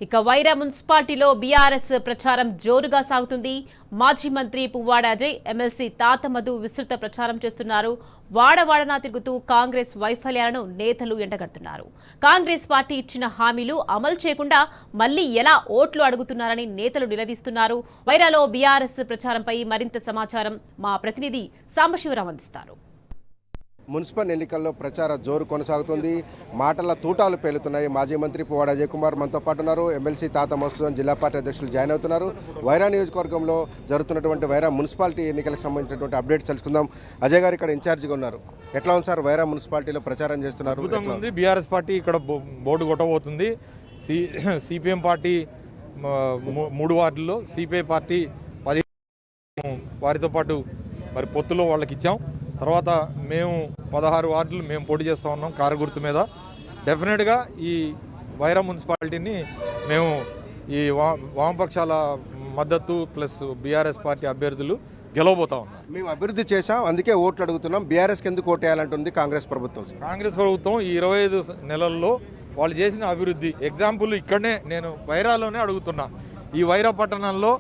ఇక వైరా మున్సిపాలిటీలో బీఆర్ఎస్ ప్రచారం జోరుగా సాగుతుంది. మాజీ మంత్రి పువ్వాడ అజయ్, ఎమ్మెల్సీ తాత మధు విస్తృత ప్రచారం చేస్తున్నారు. వాడవాడనా తిరుగుతూ కాంగ్రెస్ వైఫల్యాలను నేతలు ఎండగడుతున్నారు. కాంగ్రెస్ పార్టీ ఇచ్చిన హామీలు అమలు చేయకుండా మళ్లీ ఎలా ఓట్లు అడుగుతున్నారని నేతలు నిలదీస్తున్నారు. వైరాలో బీఆర్ఎస్ ప్రచారంపై మరింత సమాచారం మా ప్రతినిధి సాంబశివరావు అందిస్తారు. మున్సిపల్ ఎన్నికల్లో ప్రచార జోరు కొనసాగుతుంది. మాటల తూటాలు పేలుతున్నాయి. మాజీ మంత్రి పువ్వాడ అజయ్ కుమార్ మనతో పాటు ఉన్నారు. ఎమ్మెల్సీ తాత మధుసూదన్ జిల్లా పార్టీ అధ్యక్షులు జాయిన్ అవుతున్నారు. వైరా నియోజకవర్గంలో జరుగుతున్నటువంటి వైరా మున్సిపాలిటీ ఎన్నికలకు సంబంధించినటువంటి అప్డేట్స్ తెలుసుకుందాం. అజయ్ గారు ఇక్కడ ఇన్ఛార్జిగా ఉన్నారు. ఎట్లా ఉంది సార్ వైరా మున్సిపాలిటీలో ప్రచారం చేస్తున్నారు? బీఆర్ఎస్ పార్టీ ఇక్కడ బోర్డు కొట్టబోతుంది. సిపిఎం పార్టీ 3 వార్డుల్లో, సిపిఐ పార్టీ 10 వారితో పాటు మరి పొత్తులో వాళ్ళకి ఇచ్చాం. తర్వాత మేము 16 వార్డులు మేము పోటీ చేస్తూ ఉన్నాం కారు మీద. డెఫినెట్గా ఈ వైరా మున్సిపాలిటీని మేము ఈ వామపక్షాల మద్దతు ప్లస్ బీఆర్ఎస్ పార్టీ అభ్యర్థులు గెలవబోతా ఉన్నారు. మేము అభివృద్ధి చేశాం, అందుకే ఓట్లు అడుగుతున్నాం. బీఆర్ఎస్కి ఎందుకు ఓటేయాలంటుంది కాంగ్రెస్ ప్రభుత్వం? కాంగ్రెస్ ప్రభుత్వం ఈ 25 నెలల్లో వాళ్ళు చేసిన అభివృద్ధి ఎగ్జాంపుల్ ఇక్కడనే నేను వైరాలోనే అడుగుతున్నా. ఈ వైరా పట్టణంలో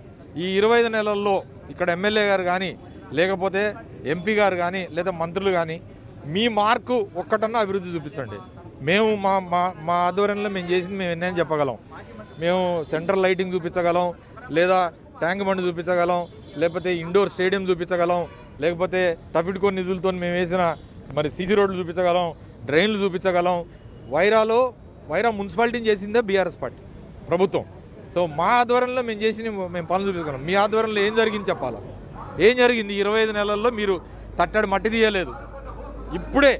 ఈ 25 నెలల్లో ఇక్కడ ఎమ్మెల్యే గారు కానీ, లేకపోతే ఎంపీ గారు కానీ, లేదా మంత్రులు కానీ మీ మార్కు ఒక్కటన్నా అభివృద్ధి చూపించండి. మేము మా ఆధ్వర్యంలో మేము చేసింది మేము ఎన్నైనా చెప్పగలం. మేము సెంట్రల్ లైటింగ్ చూపించగలం, లేదా ట్యాంక్ బండ్ చూపించగలం, లేకపోతే ఇండోర్ స్టేడియం చూపించగలం, లేకపోతే టఫిడ్కో నిధులతో మేము వేసిన మరి సీసీ రోడ్లు చూపించగలం, డ్రైన్లు చూపించగలం. వైరా మున్సిపాలిటీని చేసిందే బీఆర్ఎస్ పార్టీ ప్రభుత్వం. సో మా ఆధ్వర్యంలో మేము చేసిన మేము పనులు చూపించగలం. మీ ఆధ్వర్యంలో ఏం జరిగింది చెప్పాలా? ఏం జరిగింది? 25 నెలల్లో మీరు తట్టడి మట్టి తీయలేదు. ఇప్పుడే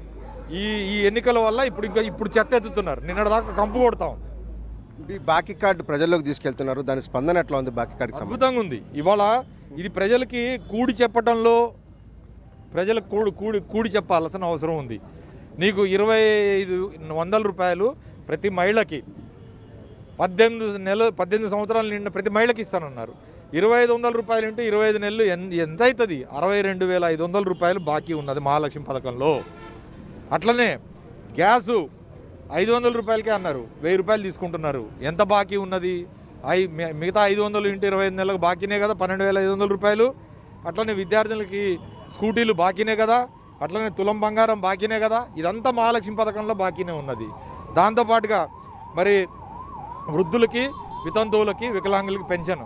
ఈ ఎన్నికల వల్ల ఇప్పుడు చెత్త ఎత్తుతున్నారు. నిన్నటిదాకా కంపు కొడతాం. బాకీ కార్డు ప్రజల్లోకి తీసుకెళ్తున్నారు. దాని స్పందన ఎట్లా ఉంది? బాకీ కార్డు అద్భుతంగా ఉంది. ఇవాళ ఇది ప్రజలకి కూడి చెప్పడంలో ప్రజలకు కూడి చెప్పాల్సిన అవసరం ఉంది. నీకు 2500 రూపాయలు ప్రతి మహిళకి 18 సంవత్సరాలు నిండిన ప్రతి మహిళకి ఇస్తానన్నారు. 2500 రూపాయలు అంటే 25 నెలలు ఎంత అవుతుంది? 62,500 రూపాయలు బాకీ ఉన్నది మహాలక్ష్మి పథకంలో. అట్లనే గ్యాసు 500 రూపాయలకే అన్నారు, 1000 రూపాయలు తీసుకుంటున్నారు. ఎంత బాకీ ఉన్నది? మిగతా 500 ఇంటూ 25 నెలలకు బాకీనే కదా, 12,500 రూపాయలు. అట్లనే విద్యార్థులకి స్కూటీలు బాకీనే కదా, అట్లనే తులం బంగారం బాకీనే కదా. ఇదంతా మహాలక్ష్మి పథకంలో బాకీనే ఉన్నది. దాంతోపాటుగా మరి వృద్ధులకి, వితంతువులకి, వికలాంగులకి పెన్షన్